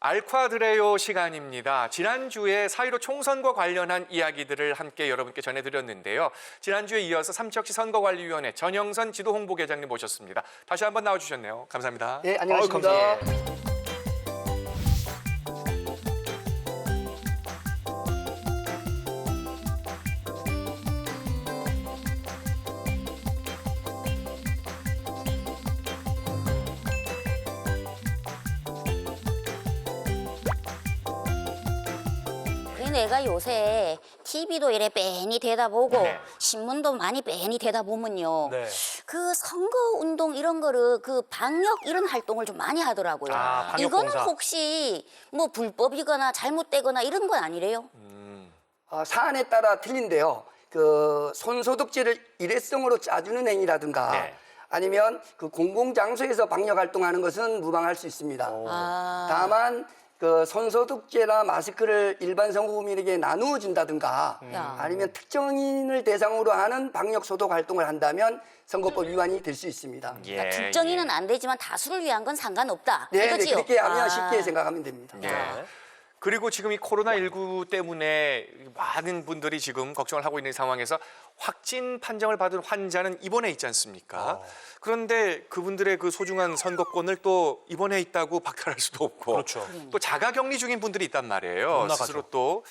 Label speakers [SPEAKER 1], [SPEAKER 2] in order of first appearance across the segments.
[SPEAKER 1] 알콰드레요 시간입니다. 지난주에 4.15 총선과 관련한 이야기들을 함께 여러분께 전해드렸는데요. 지난주에 이어서 삼척시 선거관리위원회 전영선 지도홍보계장님 모셨습니다. 다시 한번 나와주셨네요. 감사합니다.
[SPEAKER 2] 네, 안녕하십니까.
[SPEAKER 1] 감사합니다.
[SPEAKER 3] 내가 요새 TV도 이래 뺑이 대다 보고
[SPEAKER 1] 네.
[SPEAKER 3] 신문도 많이 뺑이 대다 보면요.
[SPEAKER 4] 네.
[SPEAKER 3] 그 선거운동 이런 거를 그 방역 이런 활동을 좀 많이 하더라고요.
[SPEAKER 4] 방역
[SPEAKER 3] 이거는
[SPEAKER 4] 봉사.
[SPEAKER 3] 혹시 뭐 불법이거나 잘못되거나 이런 건 아니래요?
[SPEAKER 2] 사안에 따라 틀린데요. 그 손소독제를 일회성으로 짜주는 행위라든가
[SPEAKER 1] 네.
[SPEAKER 2] 아니면 그 공공장소에서 방역 활동하는 것은 무방할 수 있습니다. 다만 그 손소독제나 마스크를 일반 선거구민에게 나누어 준다든가
[SPEAKER 3] 야.
[SPEAKER 2] 아니면 특정인을 대상으로 하는 방역 소독 활동을 한다면 선거법 위반이 될 수 있습니다.
[SPEAKER 3] 그러니까 특정인은 안 되지만 다수를 위한 건 상관없다.
[SPEAKER 2] 네, 네,
[SPEAKER 3] 이거지요?
[SPEAKER 2] 그렇게 하면 쉽게 생각하면 됩니다.
[SPEAKER 1] 예. 그리고 지금 이 코로나19 때문에 많은 분들이 지금 걱정을 하고 있는 상황에서 확진 판정을 받은 환자는 입원해 있지 않습니까? 그런데 그분들의 그 소중한 선거권을 또 입원해 있다고 박탈할 수도 없고
[SPEAKER 4] 그렇죠.
[SPEAKER 1] 또 자가격리 중인 분들이 있단 말이에요.
[SPEAKER 4] 못 나가죠.
[SPEAKER 1] 스스로 또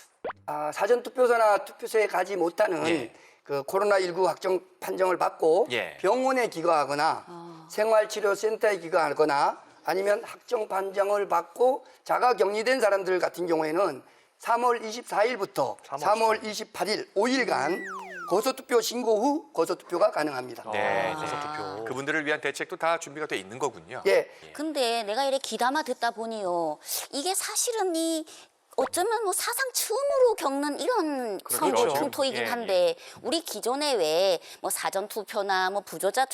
[SPEAKER 2] 사전투표소나 투표소에 가지 못하는
[SPEAKER 1] 예.
[SPEAKER 2] 그 코로나19 확정 판정을 받고
[SPEAKER 1] 예.
[SPEAKER 2] 병원에 기거하거나 생활치료센터에 기거하거나 아니면 확정 판정을 받고 자가격리된 사람들 같은 경우에는 3월 24일부터 3월 28일 5일간 거소투표 신고 후 거소투표가 가능합니다.
[SPEAKER 1] 네,
[SPEAKER 4] 거소투표.
[SPEAKER 1] 그분들을 위한 대책도 다 준비가 돼 있는 거군요.
[SPEAKER 2] 예.
[SPEAKER 3] 근데 내가 이렇게 귀담아 듣다 보니요. 이게 사실은 어쩌면 뭐 사상 처음으로 겪는 이런 선거
[SPEAKER 1] 그렇죠.
[SPEAKER 3] 풍토이긴
[SPEAKER 1] 예,
[SPEAKER 3] 한데 우리 기존에 왜 뭐 사전 투표나 뭐 부재자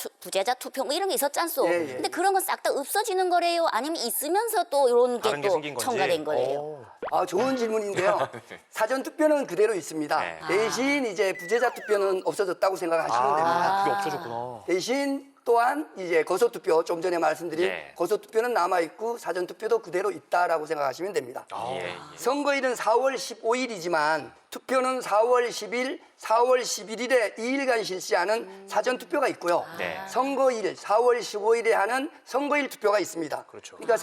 [SPEAKER 3] 투표 뭐 이런 게 있었지 않소?
[SPEAKER 2] 예, 예.
[SPEAKER 3] 근데 그런 건 싹 다 없어지는 거래요? 아니면 있으면서 또 이런
[SPEAKER 4] 다른
[SPEAKER 3] 게
[SPEAKER 4] 게
[SPEAKER 3] 또
[SPEAKER 4] 생긴 건지.
[SPEAKER 3] 첨가된 거래요?
[SPEAKER 2] 좋은 질문인데요. 사전투표는 그대로 있습니다.
[SPEAKER 1] 네.
[SPEAKER 2] 대신 이제 부재자 투표는 없어졌다고 생각하시면 됩니다.
[SPEAKER 4] 그게 없어졌구나.
[SPEAKER 2] 대신 또한 이제 거소투표 좀 전에 말씀드린
[SPEAKER 1] 네.
[SPEAKER 2] 거소투표는 남아있고 사전투표도 그대로 있다라고 생각하시면 됩니다.
[SPEAKER 1] 예.
[SPEAKER 2] 선거일은 4월 15일이지만 투표는 4월 10일, 4월 11일에 2일간 실시하는 사전투표가 있고요.
[SPEAKER 1] 네.
[SPEAKER 2] 선거일 4월 15일에 하는 선거일 투표가 있습니다.
[SPEAKER 4] 그렇죠.
[SPEAKER 2] 그러니까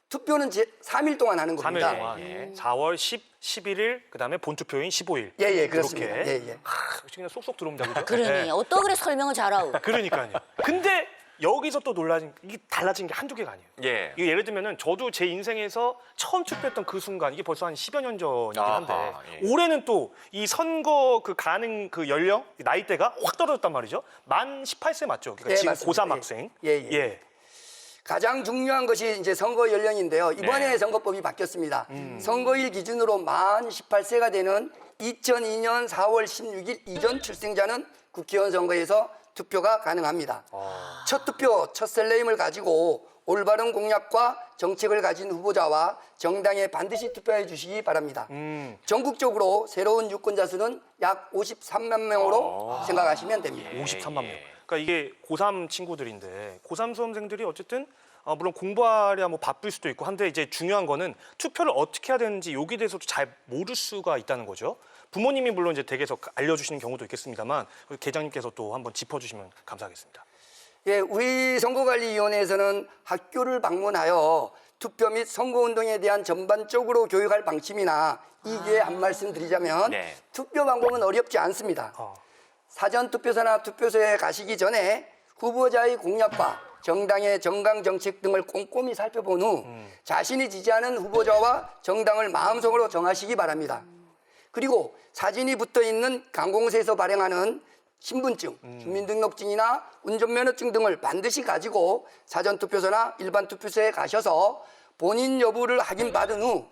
[SPEAKER 2] 투표는 3일 동안 하는
[SPEAKER 4] 3일
[SPEAKER 2] 겁니다.
[SPEAKER 4] 동안.
[SPEAKER 1] 예.
[SPEAKER 4] 4월 11일, 그다음에 본투표인 15일.
[SPEAKER 2] 예, 그렇습니다.
[SPEAKER 4] 이렇게.
[SPEAKER 2] 예.
[SPEAKER 4] 역시 그냥 쏙쏙 들어옵니다. 그죠?
[SPEAKER 3] 그러니 어떻게 설명을 잘하고?
[SPEAKER 4] 그러니까요. 근데 여기서 또 이게 달라진 게 한두 개가 아니에요.
[SPEAKER 1] 예.
[SPEAKER 4] 이게 예를 들면은 저도 제 인생에서 처음 투표했던 그 순간 이게 벌써 한 10여 년 전이긴 한데
[SPEAKER 1] 아하, 예.
[SPEAKER 4] 올해는 또 이 선거 그 가는 그 연령 나이대가 확 떨어졌단 말이죠. 만 18세 맞죠? 그러니까
[SPEAKER 2] 네,
[SPEAKER 4] 지금
[SPEAKER 2] 맞습니다.
[SPEAKER 4] 고3 학생.
[SPEAKER 2] 예. 가장 중요한 것이 이제 선거 연령인데요. 이번에
[SPEAKER 1] 네.
[SPEAKER 2] 선거법이 바뀌었습니다. 선거일 기준으로 만 18세가 되는 2002년 4월 16일 이전 출생자는 국회의원 선거에서 투표가 가능합니다. 첫 투표, 첫 설레임을 가지고 올바른 공약과 정책을 가진 후보자와 정당에 반드시 투표해 주시기 바랍니다. 전국적으로 새로운 유권자 수는 약 53만 명으로 생각하시면 됩니다.
[SPEAKER 4] 53만 명. 그러니까 이게 고3 친구들인데 고3 수험생들이 어쨌든 물론 공부하랴 뭐 바쁠 수도 있고 한데 이제 중요한 거는 투표를 어떻게 해야 되는지 여기에 대해서도 잘 모를 수가 있다는 거죠. 부모님이 물론 이제 댁에서 알려주시는 경우도 있겠습니다만 계장님께서 또 한번 짚어주시면 감사하겠습니다.
[SPEAKER 2] 예, 우리 선거관리위원회에서는 학교를 방문하여 투표 및 선거운동에 대한 전반적으로 교육할 방침이나 이 기회에 한 말씀 드리자면
[SPEAKER 1] 네.
[SPEAKER 2] 투표 방법은 어렵지 않습니다. 사전투표소나 투표소에 가시기 전에 후보자의 공약과 정당의 정강 정책 등을 꼼꼼히 살펴본 후 자신이 지지하는 후보자와 정당을 마음속으로 정하시기 바랍니다. 그리고 사진이 붙어있는 관공서에서 발행하는 신분증, 주민등록증이나 운전면허증 등을 반드시 가지고 사전투표소나 일반 투표소에 가셔서 본인 여부를 확인받은 후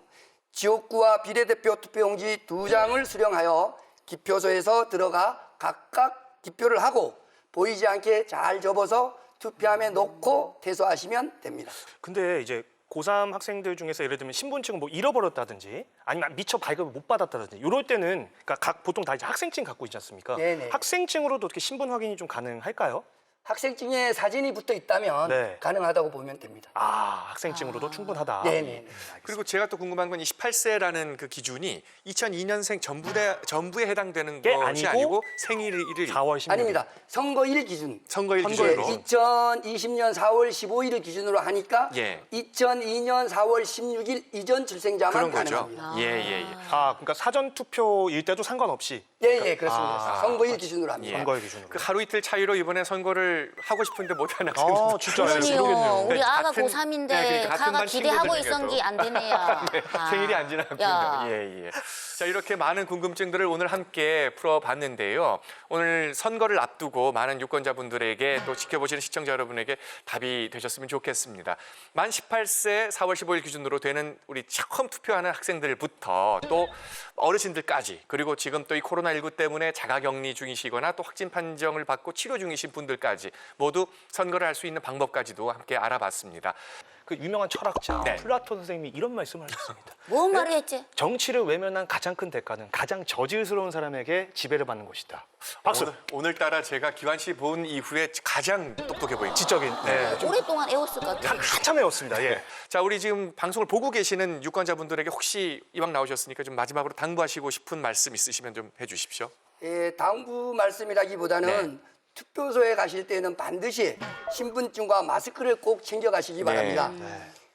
[SPEAKER 2] 지역구와 비례대표 투표용지 2장을 수령하여 기표소에서 들어가 각각 기표를 하고 보이지 않게 잘 접어서 투표함에 놓고 퇴소하시면 됩니다.
[SPEAKER 4] 근데 이제 고3 학생들 중에서 예를 들면 신분증을 뭐 잃어버렸다든지 아니면 미처 발급을 못 받았다든지 이럴 때는 그러니까 보통 다 이제 학생증 갖고 있지 않습니까?
[SPEAKER 2] 네네.
[SPEAKER 4] 학생증으로도 어떻게 신분 확인이 좀 가능할까요?
[SPEAKER 2] 학생증에 사진이 붙어 있다면
[SPEAKER 4] 네.
[SPEAKER 2] 가능하다고 보면 됩니다.
[SPEAKER 4] 학생증으로도 충분하다.
[SPEAKER 2] 네네.
[SPEAKER 1] 그리고 제가 또 궁금한 건 이 18세라는 그 기준이 2002년생 전부에 해당되는
[SPEAKER 4] 게
[SPEAKER 1] 것이
[SPEAKER 4] 아니고
[SPEAKER 1] 아니고 생일을
[SPEAKER 4] 4월 16일.
[SPEAKER 2] 아닙니다. 선거일 기준.
[SPEAKER 1] 선거일
[SPEAKER 4] 선거일로.
[SPEAKER 1] 기준으로.
[SPEAKER 2] 2020년 4월 15일을 기준으로 하니까
[SPEAKER 1] 예.
[SPEAKER 2] 2002년 4월 16일 이전 출생자만
[SPEAKER 1] 그런 거죠.
[SPEAKER 2] 가능합니다.
[SPEAKER 1] 예.
[SPEAKER 4] 그러니까 사전 투표일 때도 상관없이
[SPEAKER 2] 예, 그렇습니다. 선거일 기준으로 합니다.
[SPEAKER 4] 선거일 기준으로.
[SPEAKER 1] 그 하루 이틀 차이로 이번에 선거를 하고 싶은데 못하는 학생들.
[SPEAKER 4] 진짜요?
[SPEAKER 3] 그러니요.
[SPEAKER 4] 모르겠네요.
[SPEAKER 3] 우리 아가
[SPEAKER 1] 같은-
[SPEAKER 3] 고3인데
[SPEAKER 1] 네, 그러니까 같은
[SPEAKER 3] 가가
[SPEAKER 1] 반
[SPEAKER 3] 기대하고
[SPEAKER 1] 친구들
[SPEAKER 3] 있던 게 안 되네요.
[SPEAKER 1] 생일이 안
[SPEAKER 3] 야.
[SPEAKER 1] 지났군요. 예. 자, 이렇게 많은 궁금증들을 오늘 함께 풀어봤는데요. 오늘 선거를 앞두고 많은 유권자분들에게 또 지켜보시는 시청자 여러분에게 답이 되셨으면 좋겠습니다. 만 18세 4월 15일 기준으로 되는 우리 처음 투표하는 학생들부터 또 어르신들까지 그리고 지금 또 이 코로나19 때문에 자가격리 중이시거나 또 확진 판정을 받고 치료 중이신 분들까지 모두 선거를 할 수 있는 방법까지도 함께 알아봤습니다.
[SPEAKER 4] 그 유명한 철학자
[SPEAKER 1] 네.
[SPEAKER 4] 플라톤 선생님이 이런 말씀을 하셨습니다.
[SPEAKER 3] 뭐 말을 했지?
[SPEAKER 4] 정치를 외면한 가장 큰 대가는 가장 저질스러운 사람에게 지배를 받는 것이다. 박수.
[SPEAKER 1] 오늘따라 제가 기환 씨 본 이후에 가장 똑똑해 보입니다.
[SPEAKER 4] 지적인. 네.
[SPEAKER 3] 오랫동안 애웠을 것 같아요.
[SPEAKER 4] 한참 외웠습니다. 예.
[SPEAKER 1] 자, 우리 지금 방송을 보고 계시는 유권자분들에게 혹시 이왕 나오셨으니까 좀 마지막으로 당부하시고 싶은 말씀 있으시면 좀 해주십시오.
[SPEAKER 2] 예, 당부 말씀이라기보다는
[SPEAKER 1] 네.
[SPEAKER 2] 투표소에 가실 때는 반드시 신분증과 마스크를 꼭 챙겨가시기 바랍니다.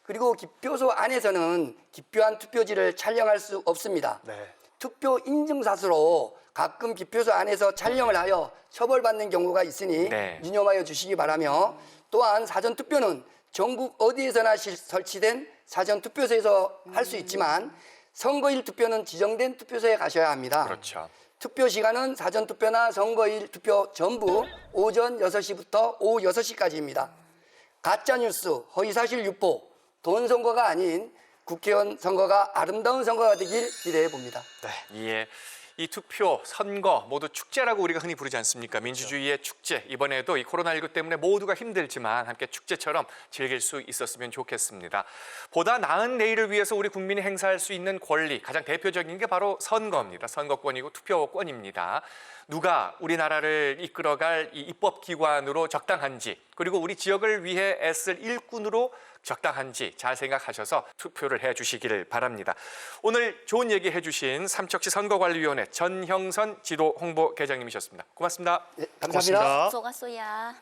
[SPEAKER 2] 그리고 기표소 안에서는 기표한 투표지를 촬영할 수 없습니다.
[SPEAKER 4] 네.
[SPEAKER 2] 투표 인증샷으로 가끔 기표소 안에서 촬영을 하여 처벌받는 경우가 있으니
[SPEAKER 1] 네.
[SPEAKER 2] 유념하여 주시기 바라며 또한 사전투표는 전국 어디에서나 설치된 사전투표소에서 할 수 있지만 선거일 투표는 지정된 투표소에 가셔야 합니다.
[SPEAKER 1] 그렇죠.
[SPEAKER 2] 투표 시간은 사전투표나 선거일 투표 전부 오전 6시부터 오후 6시까지입니다. 가짜뉴스, 허위사실 유포, 돈 선거가 아닌 국회의원 선거가 아름다운 선거가 되길 기대해 봅니다.
[SPEAKER 1] 예. 이 투표, 선거 모두 축제라고 우리가 흔히 부르지 않습니까? 민주주의의 축제. 이번에도 이 코로나19 때문에 모두가 힘들지만 함께 축제처럼 즐길 수 있었으면 좋겠습니다. 보다 나은 내일을 위해서 우리 국민이 행사할 수 있는 권리, 가장 대표적인 게 바로 선거입니다. 선거권이고 투표권입니다. 누가 우리나라를 이끌어갈 이 입법기관으로 적당한지, 그리고 우리 지역을 위해 애쓸 일꾼으로 적당한지 잘 생각하셔서 투표를 해주시기를 바랍니다. 오늘 좋은 얘기 해주신 삼척시 선거관리위원회 전형선 지도 홍보 계장님이셨습니다. 고맙습니다.
[SPEAKER 2] 네, 감사합니다.
[SPEAKER 3] 쏘가쏘야.